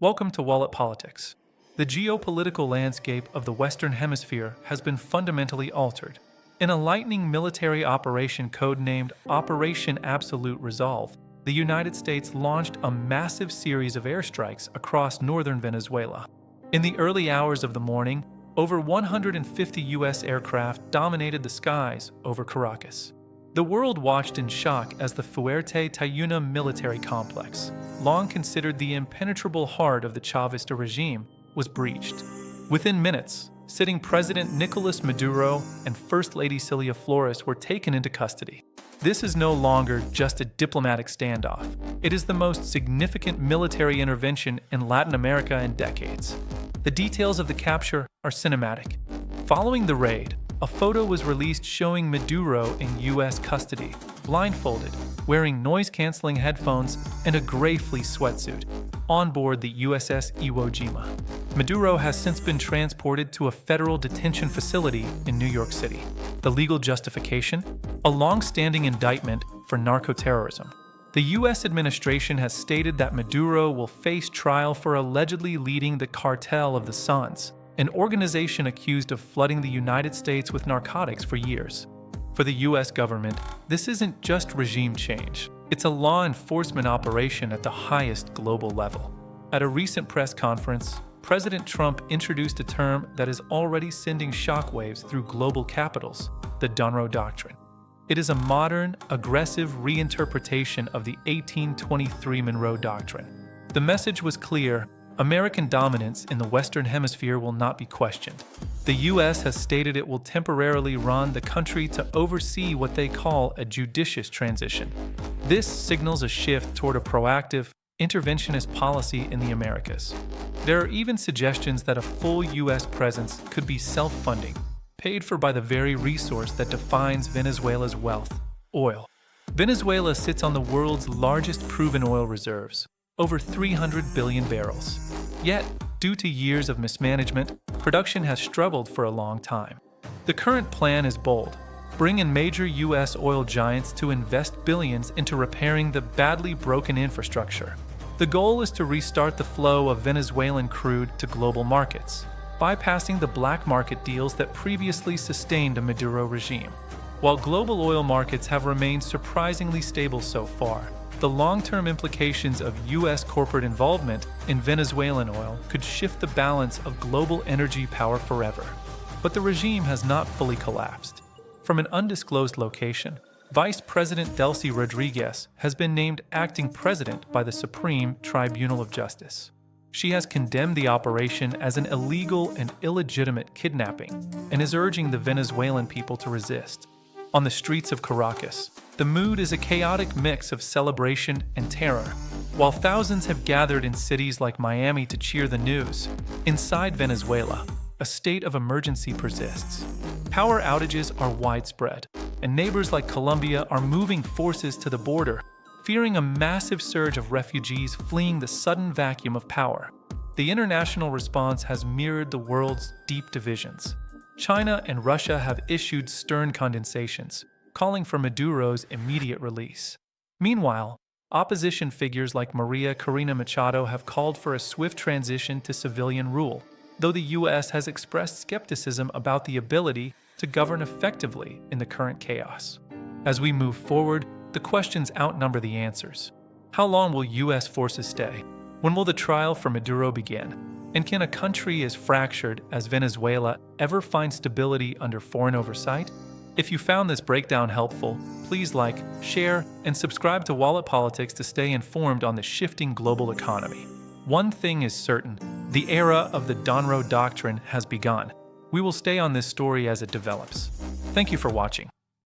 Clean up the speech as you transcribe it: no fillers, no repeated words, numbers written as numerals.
Welcome to WalletPolitics. The geopolitical landscape of the Western Hemisphere has been fundamentally altered. In a lightning military operation codenamed Operation Absolute Resolve, the United States launched a massive series of airstrikes across northern Venezuela. In the early hours of the morning, over 150 U.S. aircraft dominated the skies over Caracas. The world watched in shock as the Fuerte Tiuna military complex, long considered the impenetrable heart of the Chavista regime, was breached. Within minutes, sitting President Nicolás Maduro and First Lady Cilia Flores were taken into custody. This is no longer just a diplomatic standoff. It is the most significant military intervention in Latin America in decades. The details of the capture are cinematic. Following the raid, a photo was released showing Maduro in U.S. custody, blindfolded, wearing noise-canceling headphones and a gray fleece sweatsuit, on board the USS Iwo Jima. Maduro has since been transported to a federal detention facility in New York City. The legal justification? A long-standing indictment for narco-terrorism. The U.S. administration has stated that Maduro will face trial for allegedly leading the Cartel of the Suns, an organization accused of flooding the United States with narcotics for years. For the U.S. government, this isn't just regime change. It's a law enforcement operation at the highest global level. At a recent press conference, President Trump introduced a term that is already sending shockwaves through global capitals, the Donroe Doctrine. It is a modern, aggressive reinterpretation of the 1823 Monroe Doctrine. The message was clear: American dominance in the Western Hemisphere will not be questioned. The U.S. has stated it will temporarily run the country to oversee what they call a judicious transition. This signals a shift toward a proactive, interventionist policy in the Americas. There are even suggestions that a full U.S. presence could be self-funding, paid for by the very resource that defines Venezuela's wealth: oil. Venezuela sits on the world's largest proven oil reserves, over 300 billion barrels. Yet, due to years of mismanagement, production has struggled for a long time. The current plan is bold: bring in major U.S. oil giants to invest billions into repairing the badly broken infrastructure. The goal is to restart the flow of Venezuelan crude to global markets, bypassing the black market deals that previously sustained a Maduro regime. While global oil markets have remained surprisingly stable so far, the long-term implications of U.S. corporate involvement in Venezuelan oil could shift the balance of global energy power forever. But the regime has not fully collapsed. From an undisclosed location, Vice President Delcy Rodriguez has been named acting president by the Supreme Tribunal of Justice. She has condemned the operation as an illegal and illegitimate kidnapping and is urging the Venezuelan people to resist. On the streets of Caracas, the mood is a chaotic mix of celebration and terror. While thousands have gathered in cities like Miami to cheer the news, inside Venezuela, a state of emergency persists. Power outages are widespread, and neighbors like Colombia are moving forces to the border, fearing a massive surge of refugees fleeing the sudden vacuum of power. The international response has mirrored the world's deep divisions. China and Russia have issued stern condenations, calling for Maduro's immediate release. Meanwhile, opposition figures like Maria Corina Machado have called for a swift transition to civilian rule, though the U.S. has expressed skepticism about the ability to govern effectively in the current chaos. As we move forward, the questions outnumber the answers. How long will U.S. forces stay? When will the trial for Maduro begin? And can a country as fractured as Venezuela ever find stability under foreign oversight? If you found this breakdown helpful, please like, share, and subscribe to WalletPolitics to stay informed on the shifting global economy. One thing is certain: the era of the Donroe Doctrine has begun. We will stay on this story as it develops. Thank you for watching.